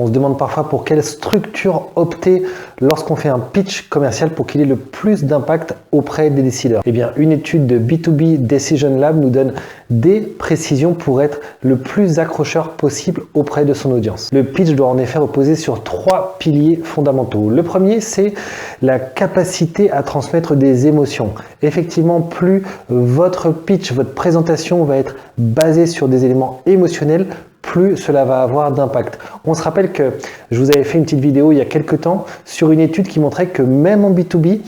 On se demande parfois pour quelle structure opter lorsqu'on fait un pitch commercial pour qu'il ait le plus d'impact auprès des décideurs. Eh bien, une étude de B2B Decision Lab nous donne des précisions pour être le plus accrocheur possible auprès de son audience. Le pitch doit en effet reposer sur 3 piliers fondamentaux. Le premier, c'est la capacité à transmettre des émotions. Effectivement, plus votre pitch, votre présentation va être basée sur des éléments émotionnels, plus cela va avoir d'impact. On se rappelle que je vous avais fait une petite vidéo il y a quelques temps sur une étude qui montrait que même en B2B,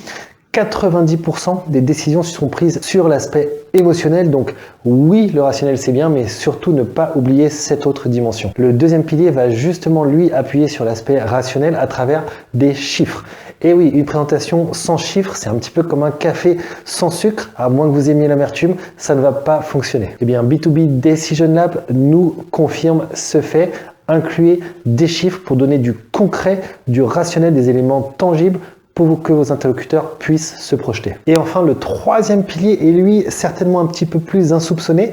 90% des décisions sont prises sur l'aspect émotionnel. Donc oui, le rationnel c'est bien, mais surtout ne pas oublier cette autre dimension. Le deuxième pilier va justement lui appuyer sur l'aspect rationnel à travers des chiffres. Et oui, une présentation sans chiffres, c'est un petit peu comme un café sans sucre, à moins que vous aimiez l'amertume, ça ne va pas fonctionner. Eh bien, B2B Decision Lab nous confirme ce fait. Incluez des chiffres pour donner du concret, du rationnel, des éléments tangibles pour que vos interlocuteurs puissent se projeter. Et enfin, le troisième pilier est lui certainement un petit peu plus insoupçonné.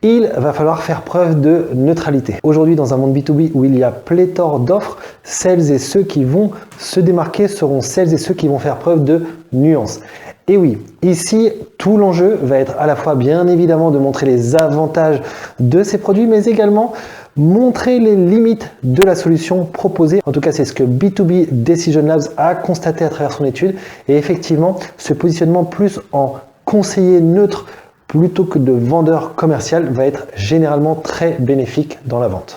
Il va falloir faire preuve de neutralité. Aujourd'hui, dans un monde B2B où il y a pléthore d'offres, celles et ceux qui vont se démarquer seront celles et ceux qui vont faire preuve de nuance. Et oui, ici, tout l'enjeu va être à la fois bien évidemment de montrer les avantages de ces produits, mais également montrer les limites de la solution proposée. En tout cas, c'est ce que B2B Decision Labs a constaté à travers son étude. Et effectivement, ce positionnement plus en conseiller neutre plutôt que de vendeur commercial va être généralement très bénéfique dans la vente.